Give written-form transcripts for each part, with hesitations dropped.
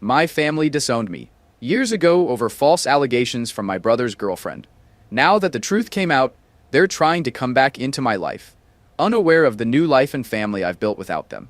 My family disowned me years ago over false allegations from my brother's girlfriend. Now that the truth came out, they're trying to come back into my life, unaware of the new life and family I've built without them.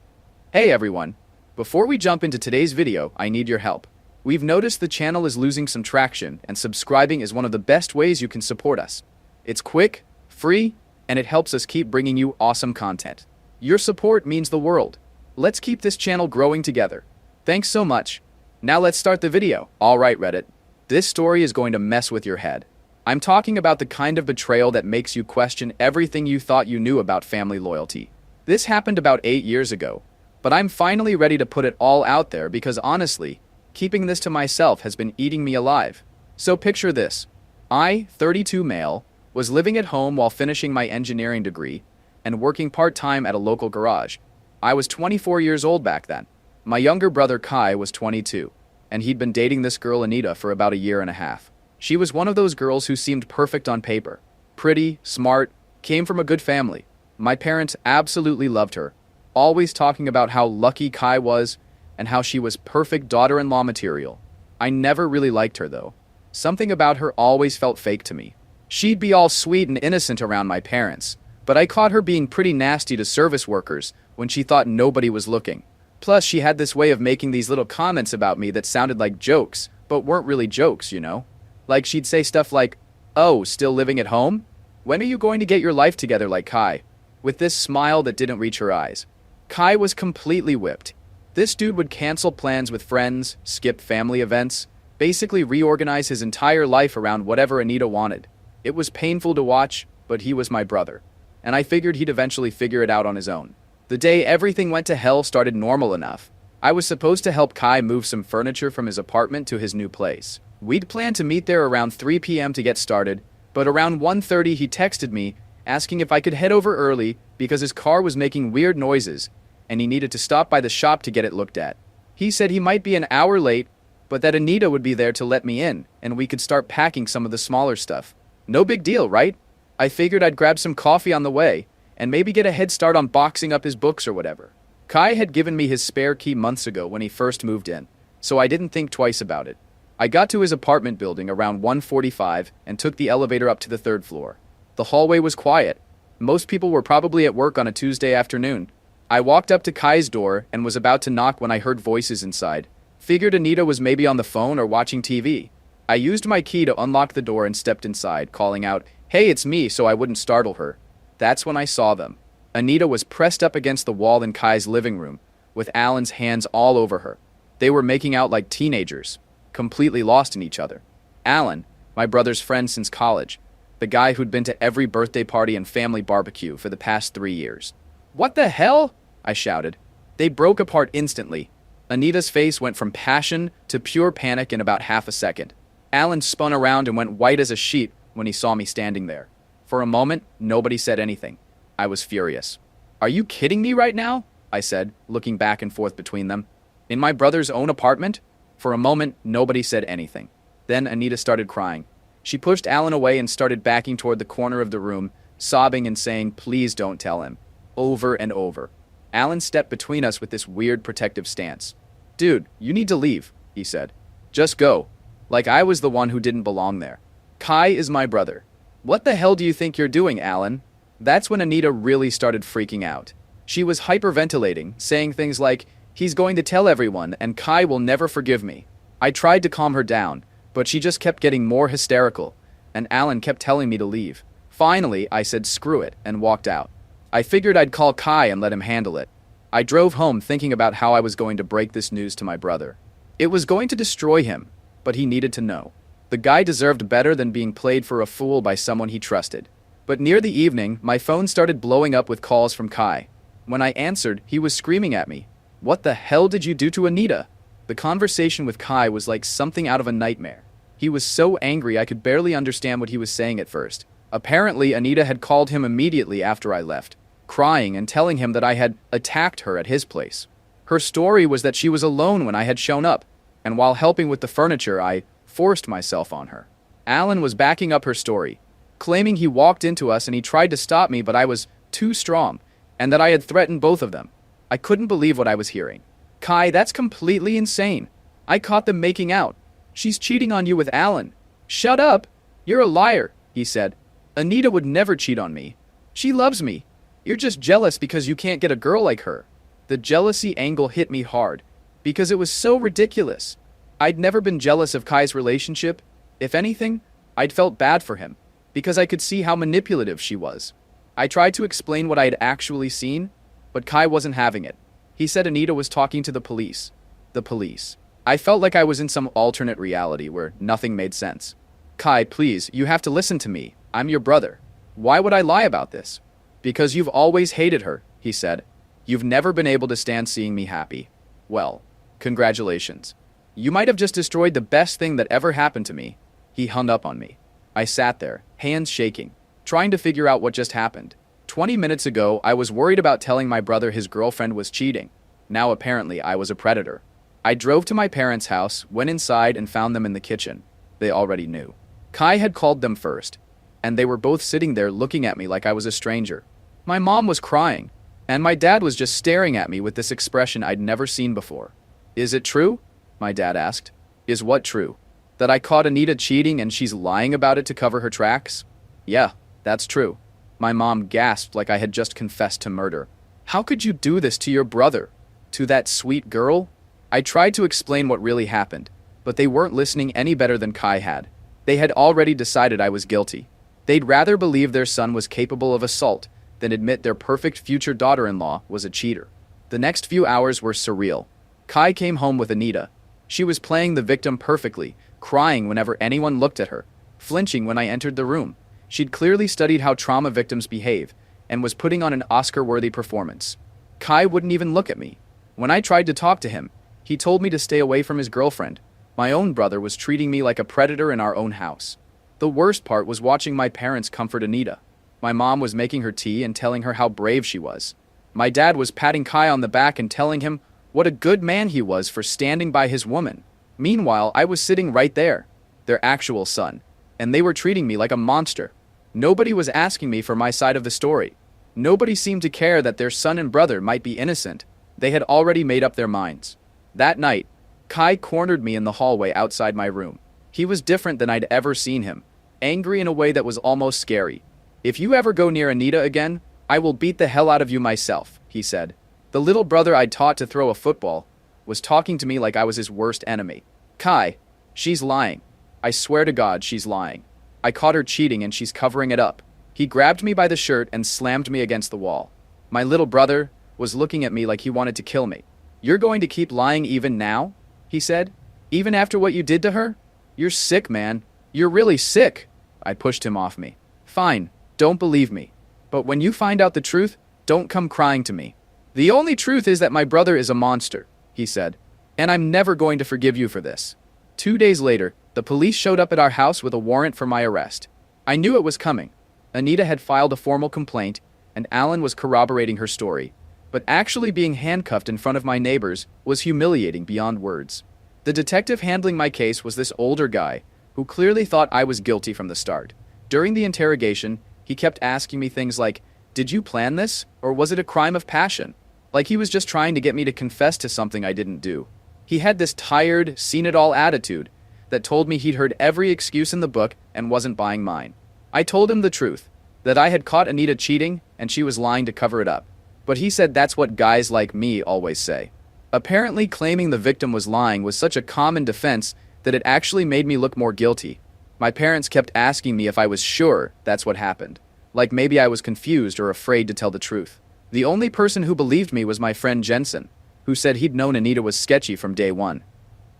Hey everyone, before we jump into today's video, I need your help. We've noticed the channel is losing some traction, and subscribing is one of the best ways you can support us. It's quick, free, and it helps us keep bringing you awesome content. Your support means the world. Let's keep this channel growing together. Thanks so much. Now let's start the video. Alright Reddit, this story is going to mess with your head. I'm talking about the kind of betrayal that makes you question everything you thought you knew about family loyalty. This happened about 8 years ago, but I'm finally ready to put it all out there because honestly, keeping this to myself has been eating me alive. So picture this. I, 32 male, was living at home while finishing my engineering degree and working part-time at a local garage. I was 24 years old back then. My younger brother Kai was 22, and he'd been dating this girl Anita for about a year and a half. She was one of those girls who seemed perfect on paper. Pretty, smart, came from a good family. My parents absolutely loved her, always talking about how lucky Kai was and how she was perfect daughter-in-law material. I never really liked her though. Something about her always felt fake to me. She'd be all sweet and innocent around my parents, but I caught her being pretty nasty to service workers when she thought nobody was looking. Plus, she had this way of making these little comments about me that sounded like jokes, but weren't really jokes, you know? Like she'd say stuff like, "Oh, still living at home? When are you going to get your life together like Kai?" With this smile that didn't reach her eyes. Kai was completely whipped. This dude would cancel plans with friends, skip family events, basically reorganize his entire life around whatever Anita wanted. It was painful to watch, but he was my brother, and I figured he'd eventually figure it out on his own. The day everything went to hell started normal enough. I was supposed to help Kai move some furniture from his apartment to his new place. We'd planned to meet there around 3 p.m. to get started, but around 1:30 he texted me asking if I could head over early because his car was making weird noises and he needed to stop by the shop to get it looked at. He said he might be an hour late, but that Anita would be there to let me in and we could start packing some of the smaller stuff. No big deal, right? I figured I'd grab some coffee on the way and maybe get a head start on boxing up his books or whatever. Kai had given me his spare key months ago when he first moved in, so I didn't think twice about it. I got to his apartment building around 1:45 and took the elevator up to the 3rd floor. The hallway was quiet. Most people were probably at work on a Tuesday afternoon. I walked up to Kai's door and was about to knock when I heard voices inside. Figured Anita was maybe on the phone or watching TV. I used my key to unlock the door and stepped inside, calling out, "Hey, it's me," so I wouldn't startle her. That's when I saw them. Anita was pressed up against the wall in Kai's living room, with Alan's hands all over her. They were making out like teenagers, completely lost in each other. Alan, my brother's friend since college, the guy who'd been to every birthday party and family barbecue for the past 3 years. "What the hell?" I shouted. They broke apart instantly. Anita's face went from passion to pure panic in about half a second. Alan spun around and went white as a sheet when he saw me standing there. For a moment, nobody said anything. I was furious. "Are you kidding me right now?" I said, looking back and forth between them. "In my brother's own apartment?" For a moment, nobody said anything. Then Anita started crying. She pushed Alan away and started backing toward the corner of the room, sobbing and saying, "Please don't tell him," over and over. Alan stepped between us with this weird protective stance. "Dude, you need to leave," he said. "Just go." Like I was the one who didn't belong there. Kai is my brother. "What the hell do you think you're doing, Alan?" That's when Anita really started freaking out. She was hyperventilating, saying things like, "He's going to tell everyone and Kai will never forgive me." I tried to calm her down, but she just kept getting more hysterical, and Alan kept telling me to leave. Finally, I said screw it and walked out. I figured I'd call Kai and let him handle it. I drove home thinking about how I was going to break this news to my brother. It was going to destroy him, but he needed to know. The guy deserved better than being played for a fool by someone he trusted. But near the evening, my phone started blowing up with calls from Kai. When I answered, he was screaming at me. "What the hell did you do to Anita?" The conversation with Kai was like something out of a nightmare. He was so angry I could barely understand what he was saying at first. Apparently, Anita had called him immediately after I left, crying and telling him that I had attacked her at his place. Her story was that she was alone when I had shown up, and while helping with the furniture, I forced myself on her. Alan was backing up her story, claiming he walked into us and he tried to stop me, but I was too strong, and that I had threatened both of them. I couldn't believe what I was hearing. "Kai, that's completely insane. I caught them making out. She's cheating on you with Alan. Shut up! You're a liar, he said. Anita would never cheat on me. She loves me. You're just jealous because you can't get a girl like her. The jealousy angle hit me hard, because it was so ridiculous. I'd never been jealous of Kai's relationship. If anything, I'd felt bad for him, because I could see how manipulative she was. I tried to explain what I had actually seen, but Kai wasn't having it. He said Anita was talking to the police. The police. I felt like I was in some alternate reality where nothing made sense. Kai, please, you have to listen to me. I'm your brother. Why would I lie about this? Because you've always hated her, he said. You've never been able to stand seeing me happy. Well, congratulations. You might have just destroyed the best thing that ever happened to me. He hung up on me. I sat there, hands shaking, trying to figure out what just happened. 20 minutes ago, I was worried about telling my brother his girlfriend was cheating. Now apparently I was a predator. I drove to my parents' house, went inside and found them in the kitchen. They already knew. Kai had called them first, and they were both sitting there looking at me like I was a stranger. My mom was crying, and my dad was just staring at me with this expression I'd never seen before. Is it true? My dad asked. Is what true? That I caught Anita cheating and she's lying about it to cover her tracks? Yeah, that's true. My mom gasped like I had just confessed to murder. How could you do this to your brother? To that sweet girl? I tried to explain what really happened, but they weren't listening any better than Kai had. They had already decided I was guilty. They'd rather believe their son was capable of assault than admit their perfect future daughter-in-law was a cheater. The next few hours were surreal. Kai came home with Anita. She was playing the victim perfectly, crying whenever anyone looked at her, flinching when I entered the room. She'd clearly studied how trauma victims behave and was putting on an Oscar-worthy performance. Kai wouldn't even look at me. When I tried to talk to him, he told me to stay away from his girlfriend. My own brother was treating me like a predator in our own house. The worst part was watching my parents comfort Anita. My mom was making her tea and telling her how brave she was. My dad was patting Kai on the back and telling him what a good man he was for standing by his woman. Meanwhile, I was sitting right there, their actual son, and they were treating me like a monster. Nobody was asking me for my side of the story. Nobody seemed to care that their son and brother might be innocent. They had already made up their minds. That night, Kai cornered me in the hallway outside my room. He was different than I'd ever seen him, angry in a way that was almost scary. If you ever go near Anita again, I will beat the hell out of you myself, he said. The little brother I'd taught to throw a football was talking to me like I was his worst enemy. Kai, she's lying. I swear to God, she's lying. I caught her cheating and she's covering it up. He grabbed me by the shirt and slammed me against the wall. My little brother was looking at me like he wanted to kill me. You're going to keep lying even now? He said. Even after what you did to her? You're sick, man. You're really sick. I pushed him off me. Fine, don't believe me. But when you find out the truth, don't come crying to me. The only truth is that my brother is a monster, he said. And I'm never going to forgive you for this. 2 days later, the police showed up at our house with a warrant for my arrest. I knew it was coming. Anita had filed a formal complaint, and Alan was corroborating her story. But actually being handcuffed in front of my neighbors was humiliating beyond words. The detective handling my case was this older guy who clearly thought I was guilty from the start. During the interrogation, he kept asking me things like, "Did you plan this, or was it a crime of passion?" Like he was just trying to get me to confess to something I didn't do. He had this tired, seen-it-all attitude that told me he'd heard every excuse in the book and wasn't buying mine. I told him the truth, that I had caught Anita cheating and she was lying to cover it up. But he said that's what guys like me always say. Apparently claiming the victim was lying was such a common defense that it actually made me look more guilty. My parents kept asking me if I was sure that's what happened. Like maybe I was confused or afraid to tell the truth. The only person who believed me was my friend Jensen, who said he'd known Anita was sketchy from day one.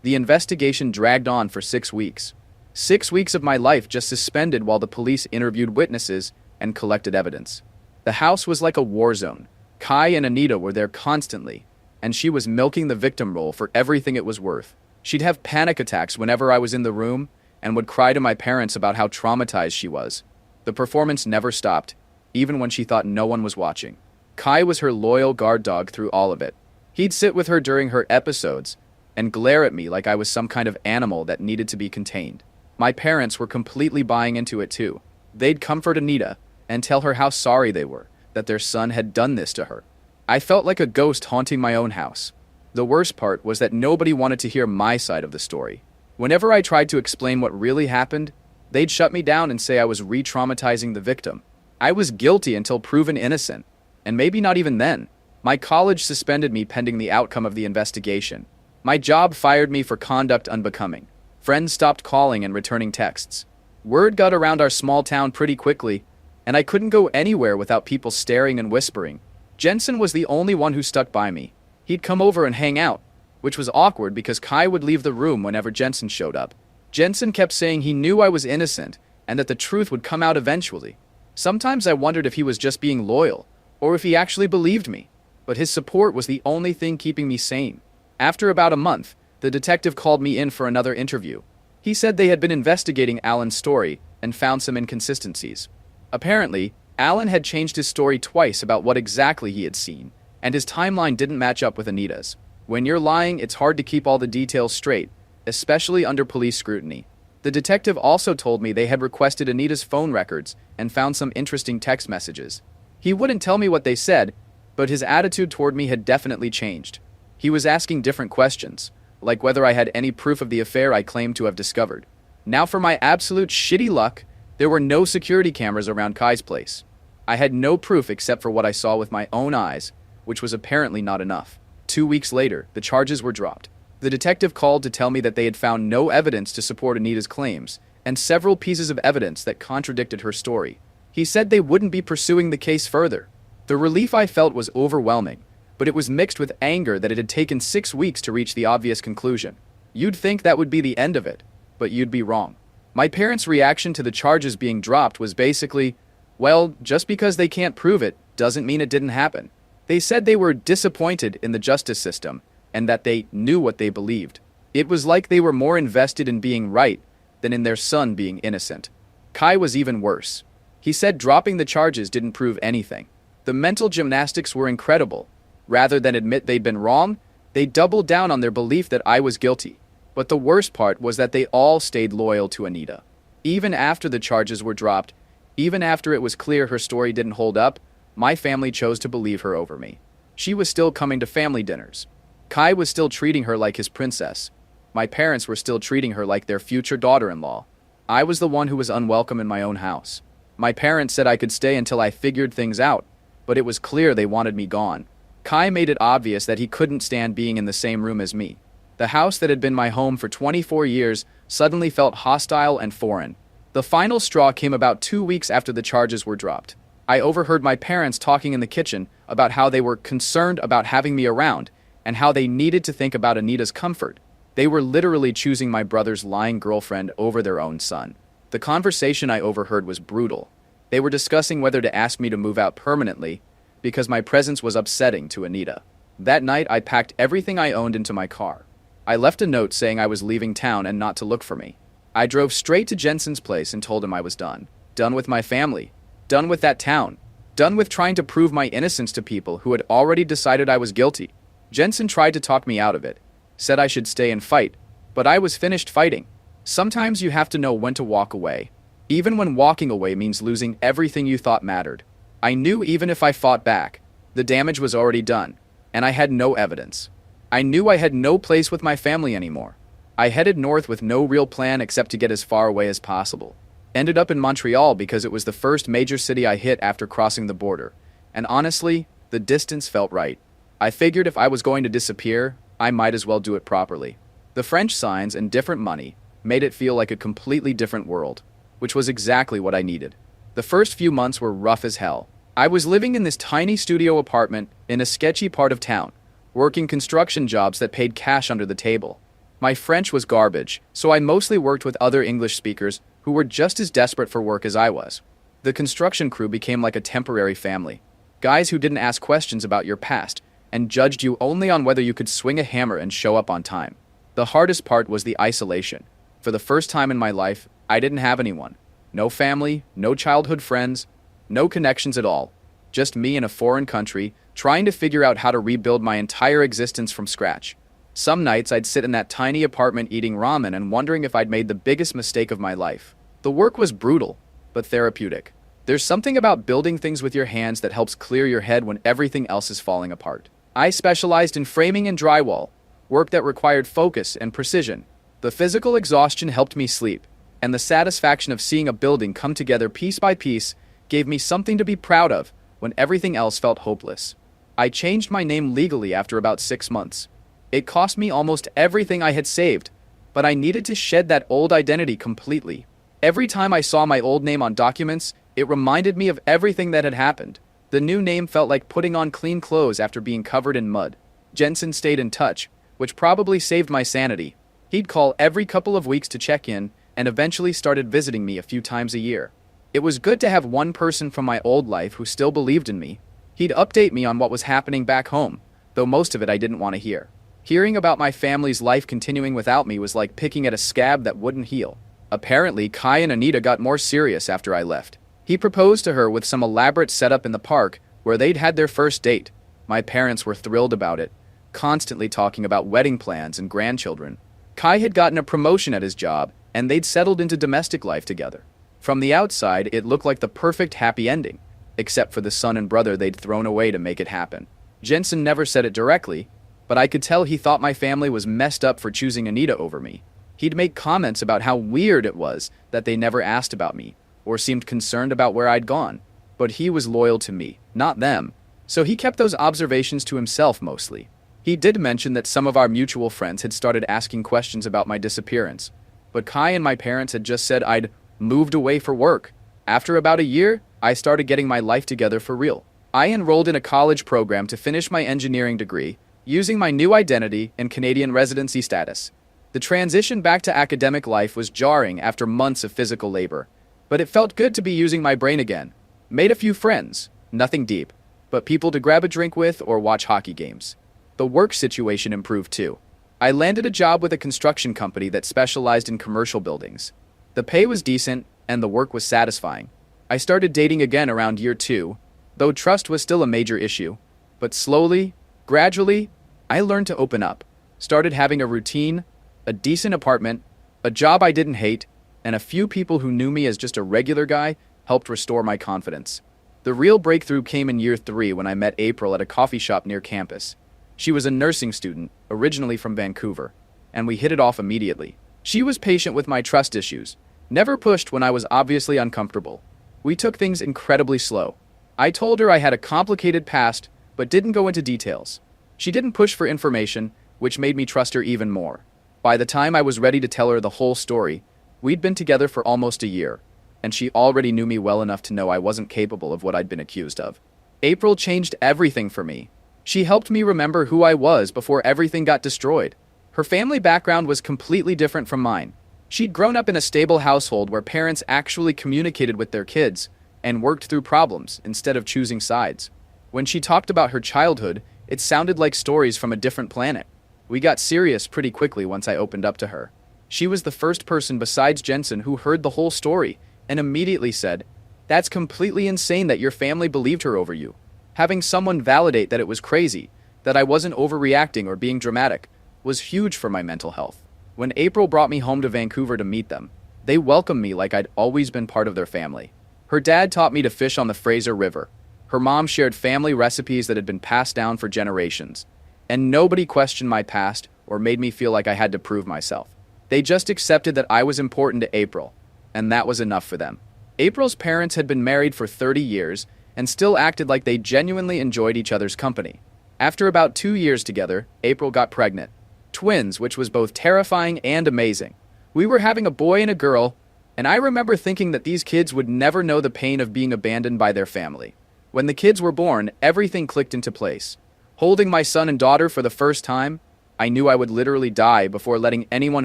The investigation dragged on for 6 weeks. 6 weeks of my life just suspended while the police interviewed witnesses and collected evidence. The house was like a war zone. Kai and Anita were there constantly, and she was milking the victim role for everything it was worth. She'd have panic attacks whenever I was in the room and would cry to my parents about how traumatized she was. The performance never stopped, even when she thought no one was watching. Kai was her loyal guard dog through all of it. He'd sit with her during her episodes and glare at me like I was some kind of animal that needed to be contained. My parents were completely buying into it too. They'd comfort Anita and tell her how sorry they were that their son had done this to her. I felt like a ghost haunting my own house. The worst part was that nobody wanted to hear my side of the story. Whenever I tried to explain what really happened, they'd shut me down and say I was re-traumatizing the victim. I was guilty until proven innocent, and maybe not even then. My college suspended me pending the outcome of the investigation. My job fired me for conduct unbecoming. Friends stopped calling and returning texts. Word got around our small town pretty quickly, and I couldn't go anywhere without people staring and whispering. Jensen was the only one who stuck by me. He'd come over and hang out, which was awkward because Kai would leave the room whenever Jensen showed up. Jensen kept saying he knew I was innocent and that the truth would come out eventually. Sometimes I wondered if he was just being loyal, or if he actually believed me, but his support was the only thing keeping me sane. After about a month, the detective called me in for another interview. He said they had been investigating Alan's story and found some inconsistencies. Apparently, Alan had changed his story twice about what exactly he had seen, and his timeline didn't match up with Anita's. When you're lying, it's hard to keep all the details straight, especially under police scrutiny. The detective also told me they had requested Anita's phone records and found some interesting text messages. He wouldn't tell me what they said, but his attitude toward me had definitely changed. He was asking different questions, like whether I had any proof of the affair I claimed to have discovered. Now for my absolute shitty luck, there were no security cameras around Kai's place. I had no proof except for what I saw with my own eyes, which was apparently not enough. 2 weeks later, the charges were dropped. The detective called to tell me that they had found no evidence to support Anita's claims, and several pieces of evidence that contradicted her story. He said they wouldn't be pursuing the case further. The relief I felt was overwhelming, but it was mixed with anger that it had taken 6 weeks to reach the obvious conclusion. You'd think that would be the end of it, but you'd be wrong. My parents' reaction to the charges being dropped was basically, well, just because they can't prove it doesn't mean it didn't happen. They said they were disappointed in the justice system and that they knew what they believed. It was like they were more invested in being right than in their son being innocent. Kai was even worse. He said dropping the charges didn't prove anything. The mental gymnastics were incredible. Rather than admit they'd been wrong, they doubled down on their belief that I was guilty. But the worst part was that they all stayed loyal to Anita. Even after the charges were dropped, even after it was clear her story didn't hold up, my family chose to believe her over me. She was still coming to family dinners. Kai was still treating her like his princess. My parents were still treating her like their future daughter-in-law. I was the one who was unwelcome in my own house. My parents said I could stay until I figured things out, but it was clear they wanted me gone. Kai made it obvious that he couldn't stand being in the same room as me. The house that had been my home for 24 years suddenly felt hostile and foreign. The final straw came about 2 weeks after the charges were dropped. I overheard my parents talking in the kitchen about how they were concerned about having me around and how they needed to think about Anita's comfort. They were literally choosing my brother's lying girlfriend over their own son. The conversation I overheard was brutal. They were discussing whether to ask me to move out permanently because my presence was upsetting to Anita. That night, I packed everything I owned into my car. I left a note saying I was leaving town and not to look for me. I drove straight to Jensen's place and told him I was done. Done with my family. Done with that town. Done with trying to prove my innocence to people who had already decided I was guilty. Jensen tried to talk me out of it. Said I should stay and fight, but I was finished fighting. Sometimes you have to know when to walk away, even when walking away means losing everything you thought mattered. I knew even if I fought back, the damage was already done, and I had no evidence. I knew I had no place with my family anymore. I headed north with no real plan except to get as far away as possible. Ended up in Montreal because it was the first major city I hit after crossing the border, and honestly, the distance felt right. I figured if I was going to disappear, I might as well do it properly. The French signs and different money made it feel like a completely different world, which was exactly what I needed. The first few months were rough as hell. I was living in this tiny studio apartment in a sketchy part of town, working construction jobs that paid cash under the table. My French was garbage, so I mostly worked with other English speakers who were just as desperate for work as I was. The construction crew became like a temporary family. Guys who didn't ask questions about your past and judged you only on whether you could swing a hammer and show up on time. The hardest part was the isolation. For the first time in my life, I didn't have anyone. No family, no childhood friends, no connections at all. Just me in a foreign country, trying to figure out how to rebuild my entire existence from scratch. Some nights I'd sit in that tiny apartment eating ramen and wondering if I'd made the biggest mistake of my life. The work was brutal, but therapeutic. There's something about building things with your hands that helps clear your head when everything else is falling apart. I specialized in framing and drywall, work that required focus and precision. The physical exhaustion helped me sleep, and the satisfaction of seeing a building come together piece by piece gave me something to be proud of when everything else felt hopeless. I changed my name legally after about 6 months. It cost me almost everything I had saved, but I needed to shed that old identity completely. Every time I saw my old name on documents, it reminded me of everything that had happened. The new name felt like putting on clean clothes after being covered in mud. Jensen stayed in touch, which probably saved my sanity. He'd call every couple of weeks to check in, and eventually started visiting me a few times a year. It was good to have one person from my old life who still believed in me. He'd update me on what was happening back home, though most of it I didn't want to hear. Hearing about my family's life continuing without me was like picking at a scab that wouldn't heal. Apparently, Kai and Anita got more serious after I left. He proposed to her with some elaborate setup in the park where they'd had their first date. My parents were thrilled about it, constantly talking about wedding plans and grandchildren. Kai had gotten a promotion at his job, and they'd settled into domestic life together. From the outside, it looked like the perfect happy ending, except for the son and brother they'd thrown away to make it happen. Jensen never said it directly, but I could tell he thought my family was messed up for choosing Anita over me. He'd make comments about how weird it was that they never asked about me, or seemed concerned about where I'd gone. But he was loyal to me, not them, so he kept those observations to himself mostly. He did mention that some of our mutual friends had started asking questions about my disappearance, but Kai and my parents had just said I'd moved away for work. After about a year, I started getting my life together for real. I enrolled in a college program to finish my engineering degree, using my new identity and Canadian residency status. The transition back to academic life was jarring after months of physical labor, but it felt good to be using my brain again. Made a few friends, nothing deep, but people to grab a drink with or watch hockey games. The work situation improved too. I landed a job with a construction company that specialized in commercial buildings. The pay was decent, and the work was satisfying. I started dating again around year 2, though trust was still a major issue. But slowly, gradually, I learned to open up. Started having a routine, a decent apartment, a job I didn't hate, and a few people who knew me as just a regular guy helped restore my confidence. The real breakthrough came in year 3 when I met April at a coffee shop near campus. She was a nursing student, originally from Vancouver, and we hit it off immediately. She was patient with my trust issues, never pushed when I was obviously uncomfortable. We took things incredibly slow. I told her I had a complicated past, but didn't go into details. She didn't push for information, which made me trust her even more. By the time I was ready to tell her the whole story, we'd been together for almost a year, and she already knew me well enough to know I wasn't capable of what I'd been accused of. April changed everything for me. She helped me remember who I was before everything got destroyed. Her family background was completely different from mine. She'd grown up in a stable household where parents actually communicated with their kids and worked through problems instead of choosing sides. When she talked about her childhood, it sounded like stories from a different planet. We got serious pretty quickly once I opened up to her. She was the first person besides Jensen who heard the whole story and immediately said, "That's completely insane that your family believed her over you." Having someone validate that it was crazy, that I wasn't overreacting or being dramatic, was huge for my mental health. When April brought me home to Vancouver to meet them, they welcomed me like I'd always been part of their family. Her dad taught me to fish on the Fraser River. Her mom shared family recipes that had been passed down for generations. And nobody questioned my past or made me feel like I had to prove myself. They just accepted that I was important to April, and that was enough for them. April's parents had been married for 30 years and still acted like they genuinely enjoyed each other's company. After about 2 years together, April got pregnant. Twins, which was both terrifying and amazing. We were having a boy and a girl, and I remember thinking that these kids would never know the pain of being abandoned by their family. When the kids were born, everything clicked into place. Holding my son and daughter for the first time, I knew I would literally die before letting anyone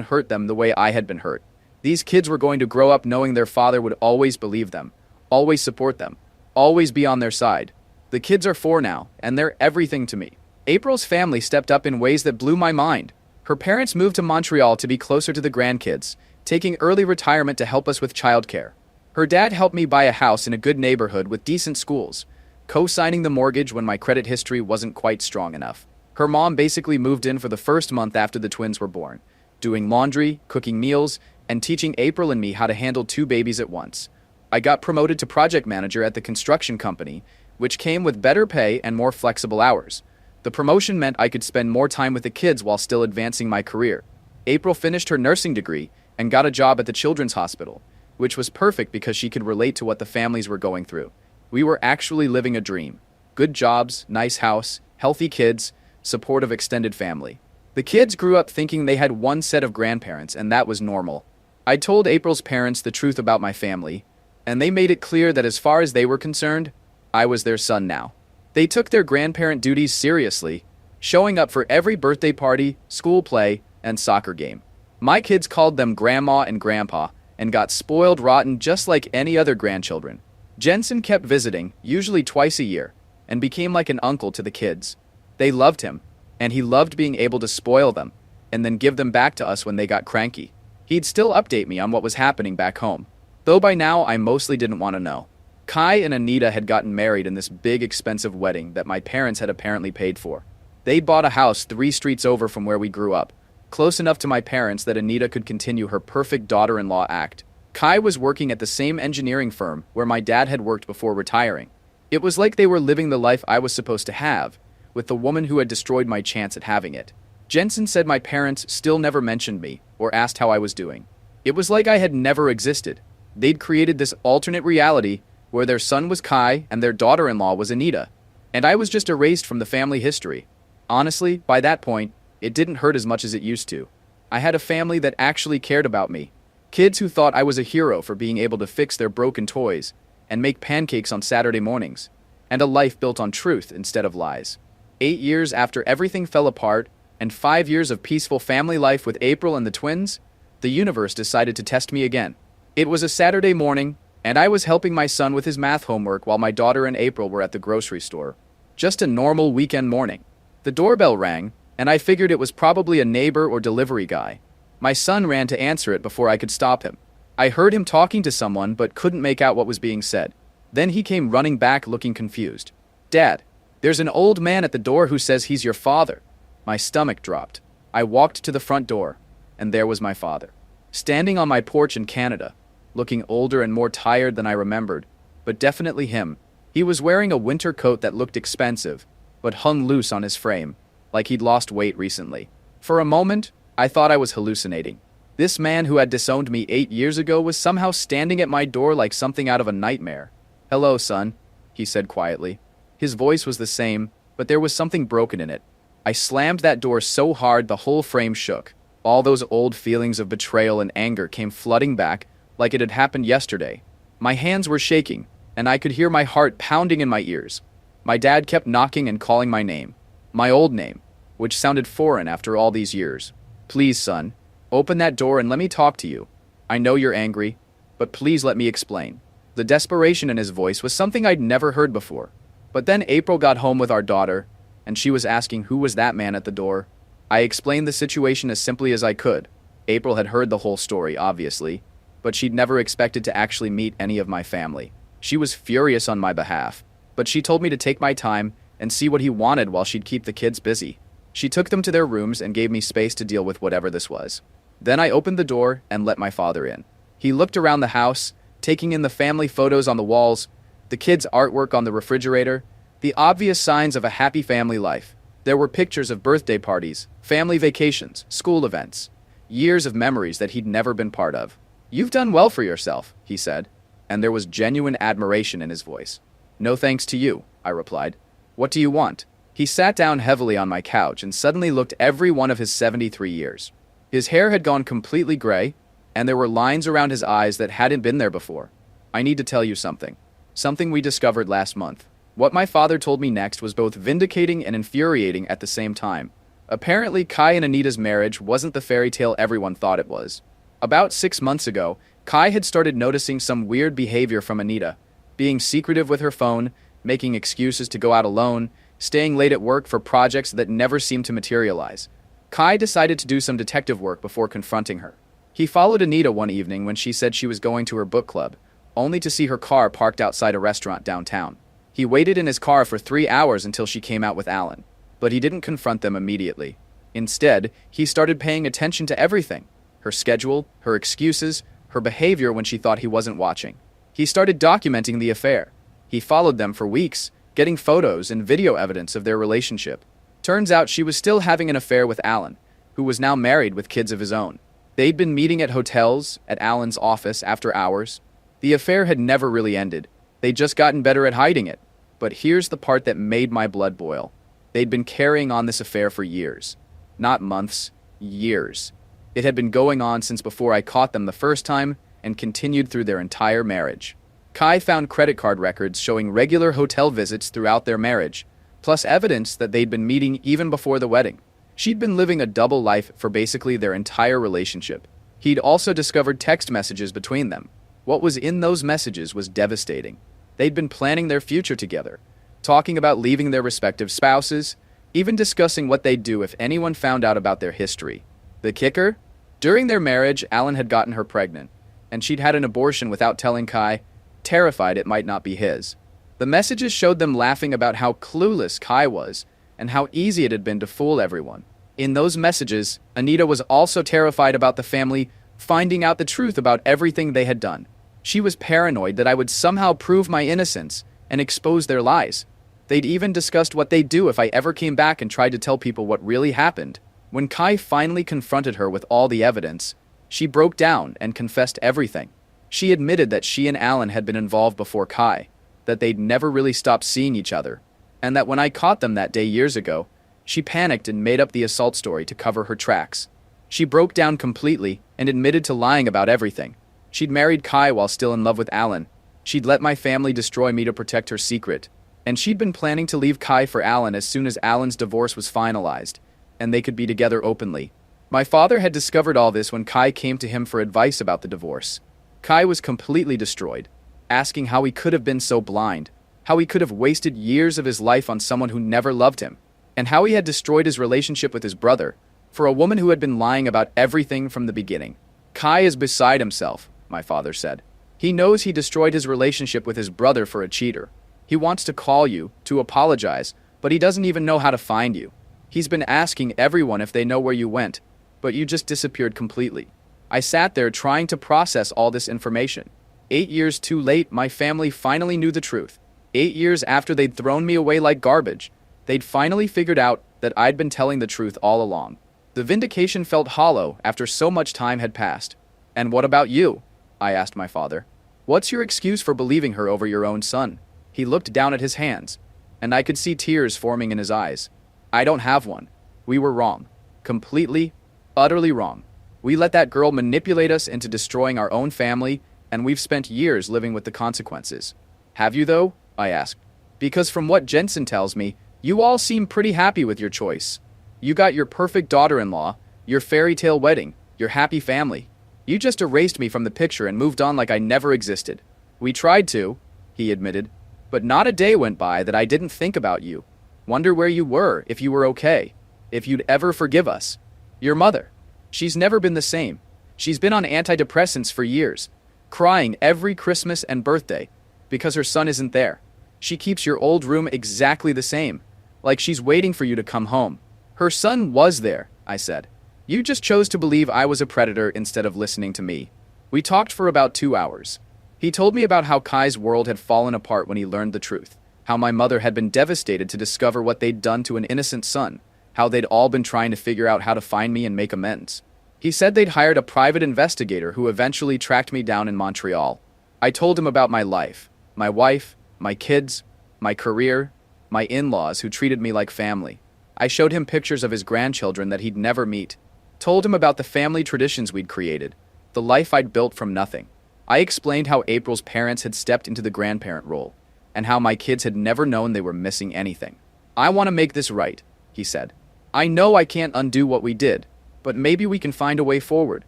hurt them the way I had been hurt. These kids were going to grow up knowing their father would always believe them, always support them, always be on their side. The kids are 4 now, and they're everything to me. April's family stepped up in ways that blew my mind. Her parents moved to Montreal to be closer to the grandkids, taking early retirement to help us with childcare. Her dad helped me buy a house in a good neighborhood with decent schools, co-signing the mortgage when my credit history wasn't quite strong enough. Her mom basically moved in for the first month after the twins were born, doing laundry, cooking meals, and teaching April and me how to handle 2 babies at once. I got promoted to project manager at the construction company, which came with better pay and more flexible hours. The promotion meant I could spend more time with the kids while still advancing my career. April finished her nursing degree and got a job at the children's hospital, which was perfect because she could relate to what the families were going through. We were actually living a dream. Good jobs, nice house, healthy kids, supportive extended family. The kids grew up thinking they had one set of grandparents, and that was normal. I told April's parents the truth about my family, and they made it clear that as far as they were concerned, I was their son now. They took their grandparent duties seriously, showing up for every birthday party, school play, and soccer game. My kids called them Grandma and Grandpa, and got spoiled rotten just like any other grandchildren. Jensen kept visiting, usually twice a year, and became like an uncle to the kids. They loved him, and he loved being able to spoil them, and then give them back to us when they got cranky. He'd still update me on what was happening back home, though by now I mostly didn't want to know. Kai and Anita had gotten married in this big expensive wedding that my parents had apparently paid for. They'd bought a house 3 streets over from where we grew up, close enough to my parents that Anita could continue her perfect daughter-in-law act. Kai was working at the same engineering firm where my dad had worked before retiring. It was like they were living the life I was supposed to have, with the woman who had destroyed my chance at having it. Jensen said my parents still never mentioned me or asked how I was doing. It was like I had never existed. They'd created this alternate reality where their son was Kai and their daughter-in-law was Anita, and I was just erased from the family history. Honestly, by that point, it didn't hurt as much as it used to. I had a family that actually cared about me. Kids who thought I was a hero for being able to fix their broken toys and make pancakes on Saturday mornings, and a life built on truth instead of lies. 8 years after everything fell apart, and 5 years of peaceful family life with April and the twins, the universe decided to test me again. It was a Saturday morning, and I was helping my son with his math homework while my daughter and April were at the grocery store. Just a normal weekend morning. The doorbell rang, and I figured it was probably a neighbor or delivery guy. My son ran to answer it before I could stop him. I heard him talking to someone but couldn't make out what was being said. Then he came running back looking confused. "Dad, there's an old man at the door who says he's your father." My stomach dropped. I walked to the front door, and there was my father, standing on my porch in Canada, looking older and more tired than I remembered, but definitely him. He was wearing a winter coat that looked expensive, but hung loose on his frame, like he'd lost weight recently. For a moment, I thought I was hallucinating. This man who had disowned me 8 years ago was somehow standing at my door like something out of a nightmare. "Hello, son," he said quietly. His voice was the same, but there was something broken in it. I slammed that door so hard the whole frame shook. All those old feelings of betrayal and anger came flooding back like it had happened yesterday. My hands were shaking, and I could hear my heart pounding in my ears. My dad kept knocking and calling my name, my old name, which sounded foreign after all these years. "Please, son, open that door and let me talk to you. I know you're angry, but please let me explain." The desperation in his voice was something I'd never heard before. But then April got home with our daughter, and she was asking who was that man at the door. I explained the situation as simply as I could. April had heard the whole story, obviously, but she'd never expected to actually meet any of my family. She was furious on my behalf, but she told me to take my time and see what he wanted while she'd keep the kids busy. She took them to their rooms and gave me space to deal with whatever this was. Then I opened the door and let my father in. He looked around the house, taking in the family photos on the walls, the kids' artwork on the refrigerator, the obvious signs of a happy family life. There were pictures of birthday parties, family vacations, school events, years of memories that he'd never been part of. "You've done well for yourself," he said, and there was genuine admiration in his voice. "No thanks to you," I replied. "What do you want?" He sat down heavily on my couch and suddenly looked every one of his 73 years. His hair had gone completely gray, and there were lines around his eyes that hadn't been there before. "I need to tell you something. Something we discovered last month." What my father told me next was both vindicating and infuriating at the same time. Apparently, Kai and Anita's marriage wasn't the fairy tale everyone thought it was. About 6 months ago, Kai had started noticing some weird behavior from Anita, being secretive with her phone, making excuses to go out alone, staying late at work for projects that never seemed to materialize. Kai decided to do some detective work before confronting her. He followed Anita one evening when she said she was going to her book club, only to see her car parked outside a restaurant downtown. He waited in his car for 3 hours until she came out with Alan, but he didn't confront them immediately. Instead, he started paying attention to everything: her schedule, her excuses, her behavior when she thought he wasn't watching. He started documenting the affair. He followed them for weeks, getting photos and video evidence of their relationship. Turns out she was still having an affair with Alan, who was now married with kids of his own. They'd been meeting at hotels, at Alan's office after hours. The affair had never really ended. They'd just gotten better at hiding it. But here's the part that made my blood boil. They'd been carrying on this affair for years. Not months, years. It had been going on since before I caught them the first time and continued through their entire marriage. Kai found credit card records showing regular hotel visits throughout their marriage, plus evidence that they'd been meeting even before the wedding. She'd been living a double life for basically their entire relationship. He'd also discovered text messages between them. What was in those messages was devastating. They'd been planning their future together, talking about leaving their respective spouses, even discussing what they'd do if anyone found out about their history. The kicker? During their marriage, Alan had gotten her pregnant, and she'd had an abortion without telling Kai, terrified it might not be his. The messages showed them laughing about how clueless Kai was and how easy it had been to fool everyone. In those messages, Anita was also terrified about the family finding out the truth about everything they had done. She was paranoid that I would somehow prove my innocence and expose their lies. They'd even discussed what they'd do if I ever came back and tried to tell people what really happened. When Kai finally confronted her with all the evidence, she broke down and confessed everything. She admitted that she and Alan had been involved before Kai, that they'd never really stopped seeing each other, and that when I caught them that day years ago, she panicked and made up the assault story to cover her tracks. She broke down completely and admitted to lying about everything. She'd married Kai while still in love with Alan. She'd let my family destroy me to protect her secret. And she'd been planning to leave Kai for Alan as soon as Alan's divorce was finalized, and they could be together openly. My father had discovered all this when Kai came to him for advice about the divorce. Kai was completely destroyed, asking how he could have been so blind, how he could have wasted years of his life on someone who never loved him, and how he had destroyed his relationship with his brother for a woman who had been lying about everything from the beginning. Kai is beside himself, my father said. He knows he destroyed his relationship with his brother for a cheater. He wants to call you, to apologize, but he doesn't even know how to find you. He's been asking everyone if they know where you went, but you just disappeared completely. I sat there trying to process all this information. 8 years too late, my family finally knew the truth. 8 years after they'd thrown me away like garbage, they'd finally figured out that I'd been telling the truth all along. The vindication felt hollow after so much time had passed. And what about you? I asked my father. What's your excuse for believing her over your own son? He looked down at his hands, and I could see tears forming in his eyes. I don't have one. We were wrong. Completely, utterly wrong. We let that girl manipulate us into destroying our own family, and we've spent years living with the consequences. Have you, though? I asked. Because from what Jensen tells me, you all seem pretty happy with your choice. You got your perfect daughter-in-law, your fairy tale wedding, your happy family. You just erased me from the picture and moved on like I never existed. We tried to, he admitted, but not a day went by that I didn't think about you. Wonder where you were, if you were okay, if you'd ever forgive us. Your mother. She's never been the same. She's been on antidepressants for years, crying every Christmas and birthday because her son isn't there. She keeps your old room exactly the same, like she's waiting for you to come home. Her son was there, I said. You just chose to believe I was a predator instead of listening to me. We talked for about 2 hours. He told me about how Kai's world had fallen apart when he learned the truth, how my mother had been devastated to discover what they'd done to an innocent son, how they'd all been trying to figure out how to find me and make amends. He said they'd hired a private investigator who eventually tracked me down in Montreal. I told him about my life, my wife, my kids, my career, my in-laws who treated me like family. I showed him pictures of his grandchildren that he'd never meet. Told him about the family traditions we'd created, the life I'd built from nothing. I explained how April's parents had stepped into the grandparent role, and how my kids had never known they were missing anything. I want to make this right, he said. I know I can't undo what we did, but maybe we can find a way forward.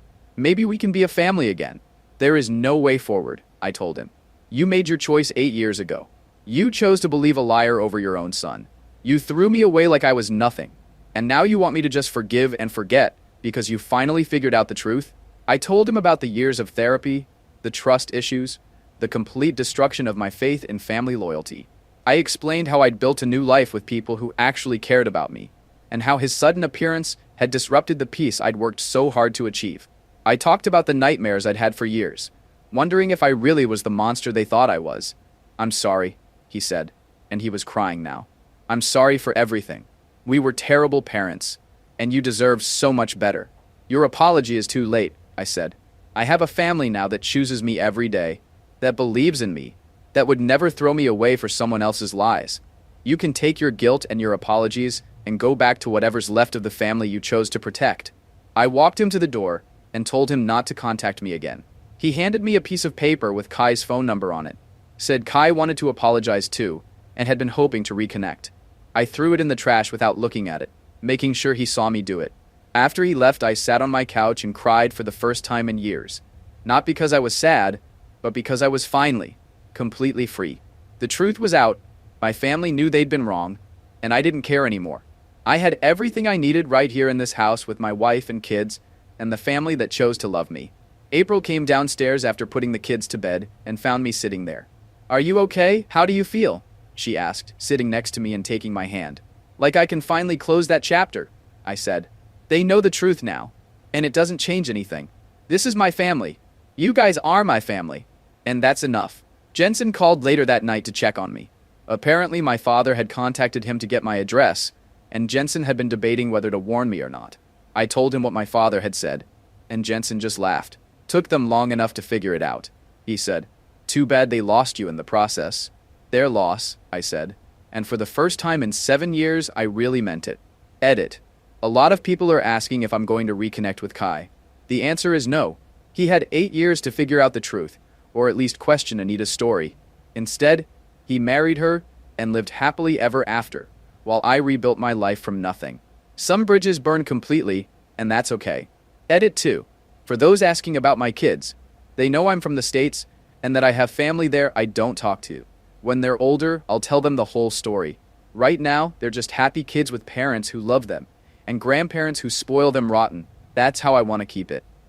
Maybe we can be a family again. There is no way forward, I told him. You made your choice 8 years ago. You chose to believe a liar over your own son. You threw me away like I was nothing, and now you want me to just forgive and forget because you finally figured out the truth? I told him about the years of therapy, the trust issues, the complete destruction of my faith in family loyalty. I explained how I'd built a new life with people who actually cared about me, and how his sudden appearance had disrupted the peace I'd worked so hard to achieve. I talked about the nightmares I'd had for years, wondering if I really was the monster they thought I was. I'm sorry, he said, and he was crying now. I'm sorry for everything. We were terrible parents, and you deserve so much better. Your apology is too late, I said. I have a family now that chooses me every day, that believes in me, that would never throw me away for someone else's lies. You can take your guilt and your apologies and go back to whatever's left of the family you chose to protect. I walked him to the door and told him not to contact me again. He handed me a piece of paper with Kai's phone number on it, said Kai wanted to apologize too, and had been hoping to reconnect. I threw it in the trash without looking at it, making sure he saw me do it. After he left, I sat on my couch and cried for the first time in years. Not because I was sad, but because I was finally, completely free. The truth was out, my family knew they'd been wrong, and I didn't care anymore. I had everything I needed right here in this house with my wife and kids, and the family that chose to love me. April came downstairs after putting the kids to bed and found me sitting there. "Are you okay? How do you feel?" she asked, sitting next to me and taking my hand. "Like I can finally close that chapter," I said. "They know the truth now, and it doesn't change anything. This is my family. You guys are my family, and that's enough." Jensen called later that night to check on me. Apparently my father had contacted him to get my address, and Jensen had been debating whether to warn me or not. I told him what my father had said, and Jensen just laughed. "Took them long enough to figure it out," he said. "Too bad they lost you in the process." "Their loss," I said, and for the first time in 7 years, I really meant it. Edit. A lot of people are asking if I'm going to reconnect with Kai. The answer is no. He had 8 years to figure out the truth, or at least question Anita's story. Instead, he married her and lived happily ever after, while I rebuilt my life from nothing. Some bridges burn completely, and that's okay. Edit 2. For those asking about my kids, they know I'm from the States and that I have family there I don't talk to. When they're older, I'll tell them the whole story. Right now, they're just happy kids with parents who love them, and grandparents who spoil them rotten. That's how I want to keep it.